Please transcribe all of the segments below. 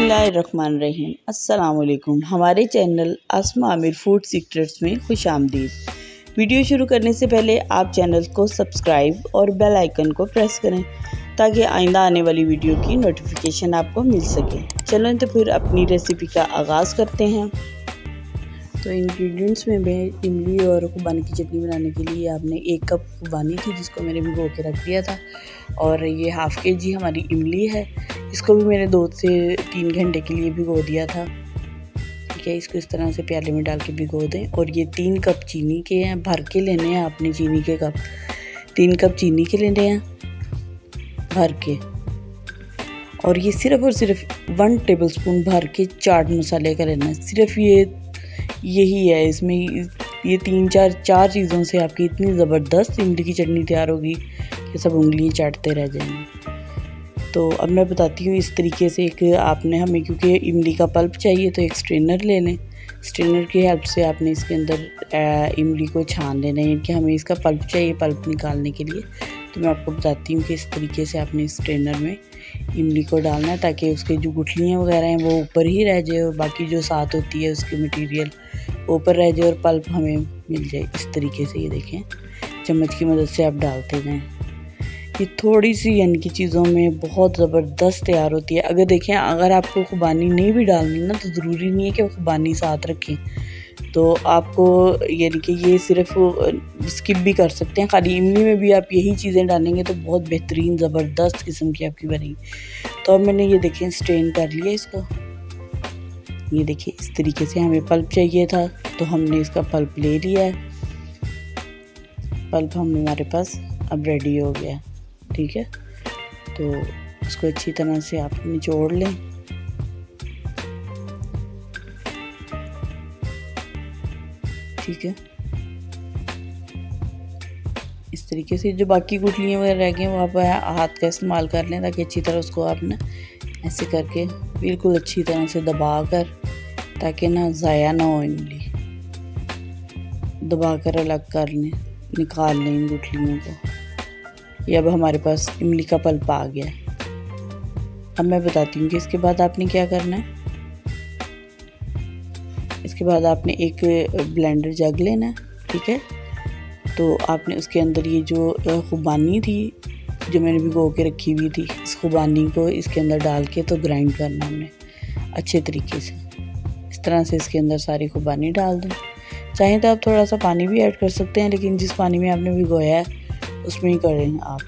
बिस्मिल्लाहिर्रहमानिर्रहीम। अस्सलाम वालेकुम। हमारे चैनल आसमा आमिर फूड सीक्रेट्स में खुश आमदीद। वीडियो शुरू करने से पहले आप चैनल को सब्सक्राइब और बेल आइकन को प्रेस करें ताकि आइंदा आने वाली वीडियो की नोटिफिकेशन आपको मिल सके। चलें तो फिर अपनी रेसिपी का आगाज़ करते हैं। तो इंग्रेडिएंट्स में मैं इमली और खुबानी की चटनी बनाने के लिए आपने 1 कप खुबानी थी जिसको मैंने भिगो के रख दिया था, और ये हाफ़ kg हमारी इमली है, इसको भी मैंने 2 से 3 घंटे के लिए भिगो दिया था। ठीक है, इसको इस तरह से प्याले में डाल के भिगो दें। और ये 3 कप चीनी के हैं, भर के लेने हैं आपने चीनी के कप। 3 कप चीनी के लेने हैं भर के, और ये सिर्फ़ और सिर्फ 1 टेबलस्पून भर के चाट मसाले का लेना है। सिर्फ यही है इसमें, ये 4 चीज़ों से आपकी इतनी ज़बरदस्त इमली की चटनी तैयार होगी कि सब उंगलियां चाटते रह जाएंगे। तो अब मैं बताती हूँ इस तरीके से। एक आपने हमें क्योंकि इमली का पल्प चाहिए तो एक स्ट्रेनर ले लें। स्ट्रेनर की हेल्प से आपने इसके अंदर इमली को छान लेना है कि हमें इसका पल्प चाहिए, पल्प निकालने के लिए। तो मैं आपको बताती हूँ कि इस तरीके से आपने स्ट्रेनर में इमली को डालना है ताकि उसके जो गुठलियाँ वगैरह हैं वो ऊपर ही रह जाए और बाकी जो साथ होती है उसकी मटेरियल ऊपर रह जाए और पल्प हमें मिल जाए। इस तरीके से ये देखें, चम्मच की मदद से आप डालते जाएं। ये थोड़ी सी यानी कि चीज़ों में बहुत ज़बरदस्त तैयार होती है। अगर देखें, अगर आपको खुबानी नहीं भी डालनी ना तो ज़रूरी नहीं है कि खुबानी साथ रखें, तो आपको यानी कि ये सिर्फ स्किप भी कर सकते हैं। खाली इमली में भी आप यही चीज़ें डालेंगे तो बहुत बेहतरीन ज़बरदस्त किस्म की आपकी बनेगी। तो अब मैंने ये देखें स्ट्रेन कर लिया इसको। ये देखिए इस तरीके से हमें पल्प चाहिए था तो हमने इसका पल्प ले लिया है। पल्प हमारे पास अब रेडी हो गया। ठीक है, तो इसको अच्छी तरह से आप निचोड़ लें। ठीक है, इस तरीके से जो बाकी गुठलियाँ वगैरह रह गई वो आप हाथ का इस्तेमाल कर लें ताकि अच्छी तरह उसको आप ना ऐसे करके बिल्कुल अच्छी तरह से दबा कर, ताकि ना ज़ाया ना हो, इमली दबा कर अलग कर लें, निकाल लें इन गुठलियों को। ये अब हमारे पास इमली का पल्प आ गया है। अब मैं बताती हूँ कि इसके बाद आपने क्या करना है। इसके बाद आपने एक ब्लेंडर जग लेना है। ठीक है, तो आपने उसके अंदर ये जो खुबानी थी जो मैंने भिगो के रखी हुई थी, इस खुबानी को इसके अंदर डाल के तो ग्राइंड करना हमने अच्छे तरीके से। इस तरह से इसके अंदर सारी खुबानी डाल दें। चाहें तो आप थोड़ा सा पानी भी ऐड कर सकते हैं, लेकिन जिस पानी में आपने भिगोया है उसमें ही करें आप।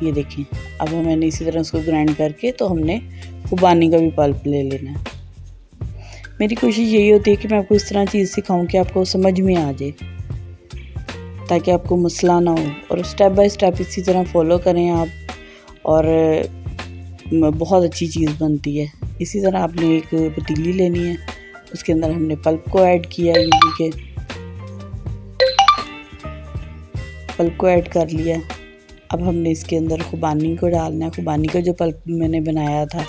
ये देखें, अब मैंने इसी तरह उसको ग्राइंड करके तो हमने खुबानी का भी पल्प ले लेना है। मेरी कोशिश यही होती है कि मैं आपको इस तरह चीज़ सिखाऊं कि आपको समझ में आ जाए, ताकि आपको मसला ना हो, और स्टेप बाय स्टेप इसी तरह फॉलो करें आप, और बहुत अच्छी चीज़ बनती है। इसी तरह आपने एक पतीली लेनी है, उसके अंदर हमने पल्प को ऐड किया, इमली के पल्प को ऐड कर लिया। अब हमने इसके अंदर खुबानी को डालना है। खुबानी का जो पल्प मैंने बनाया था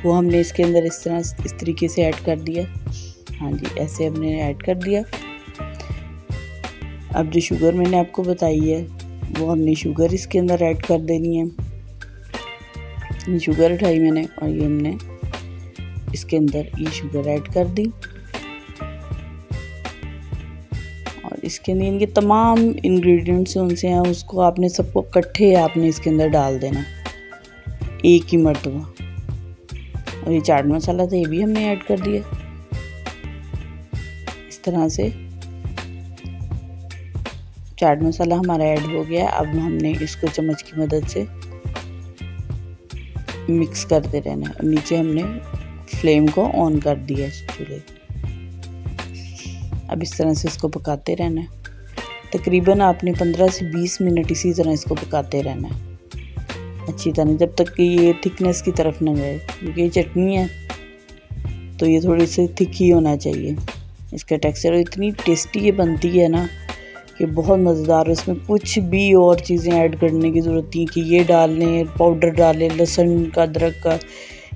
वो हमने इसके अंदर इस तरीके से ऐड कर दिया। हाँ जी, ऐसे हमने ऐड कर दिया। अब जो शुगर मैंने आपको बताई है वो हमने शुगर इसके अंदर ऐड कर देनी है। ये शुगर उठाई मैंने और ये हमने इसके अंदर ये शुगर ऐड कर दी, और इसके अंदर इनके तमाम इंग्रेडिएंट्स उनसे हैं उसको आपने सबको इकट्ठे आपने इसके अंदर डाल देना एक ही मरतबा। और ये चाट मसाला था, ये भी हमने ऐड कर दिया। इस तरह से चाट मसाला हमारा ऐड हो गया। अब हमने इसको चम्मच की मदद से मिक्स करते रहना है। नीचे हमने फ्लेम को ऑन कर दिया चूल्हे। अब इस तरह से इसको पकाते रहना है। तकरीबन आपने 15 से 20 मिनट इसी तरह इसको पकाते रहना है अच्छी तरह, जब तक कि ये थिकनेस की तरफ ना जाए, क्योंकि ये चटनी है तो ये थोड़ी सी थिक ही होना चाहिए इसका टेक्सचर। इतनी टेस्टी ये बनती है ना कि बहुत मज़ेदार। इसमें कुछ भी और चीज़ें ऐड करने की ज़रूरत नहीं कि ये डाल लें, पाउडर डाल लें, लहसुन का, अदरक का,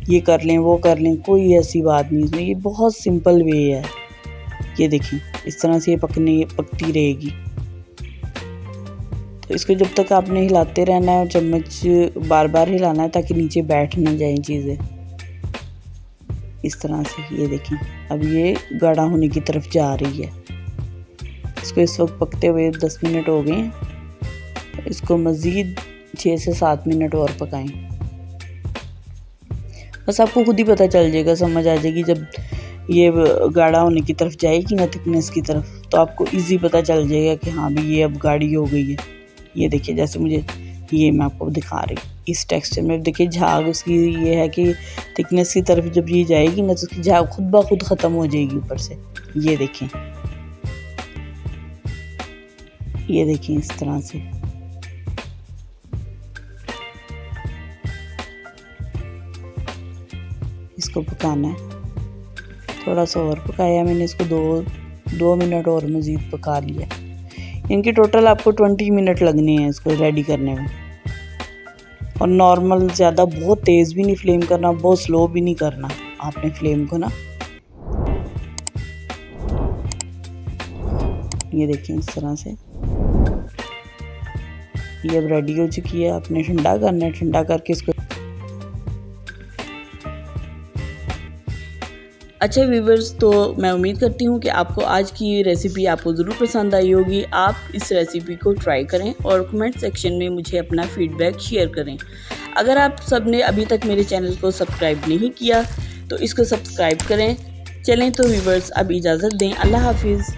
ये कर लें, वो कर लें, कोई ऐसी बात नहीं इसमें। ये बहुत सिंपल वे है। ये देखें, इस तरह से ये पकती रहेगी। तो इसको जब तक आपने हिलाते रहना है और चम्मच बार बार हिलाना है ताकि नीचे बैठ ना जाए चीज़ें। इस तरह से। ये देखें अब ये गाढ़ा होने की तरफ जा रही है। इसको इस वक्त पकते हुए 10 मिनट हो गए हैं। इसको मज़ीद 6 से 7 मिनट और पकाएं। बस आपको खुद ही पता चल जाएगा, समझ आ जाएगी जब ये गाढ़ा होने की तरफ जाएगी ना, थिकनेस की तरफ, तो आपको इजी पता चल जाएगा कि हाँ भी ये अब गाढ़ी हो गई है। ये देखिए जैसे मुझे ये मैं आपको दिखा रही इस टेक्सचर में। देखिए झाग उसकी ये है कि थिकनेस की तरफ जब ये जाएगी ना तो उसकी झाग खुद ब खुद ख़त्म हो जाएगी ऊपर से। ये देखें, ये देखें इस तरह से। इसको पकाना है, थोड़ा सा और पकाया मैंने इसको, 2 मिनट और मज़ीद पका लिया। इनकी टोटल आपको 20 मिनट लगने हैं इसको रेडी करने में। और नॉर्मल, ज़्यादा बहुत तेज़ भी नहीं फ्लेम करना, बहुत स्लो भी नहीं करना आपने फ्लेम को ना। ये देखें इस तरह से ये अब रेडी हो चुकी है। आपने ठंडा करना है, ठंडा करके इसको। अच्छा व्यूवर्स, तो मैं उम्मीद करती हूँ कि आपको आज की रेसिपी आपको ज़रूर पसंद आई होगी। आप इस रेसिपी को ट्राई करें और कमेंट सेक्शन में मुझे अपना फीडबैक शेयर करें। अगर आप सबने अभी तक मेरे चैनल को सब्सक्राइब नहीं किया तो इसको सब्सक्राइब करें। चलें तो व्यूवर्स अब इजाज़त दें। अल्लाह हाफिज़।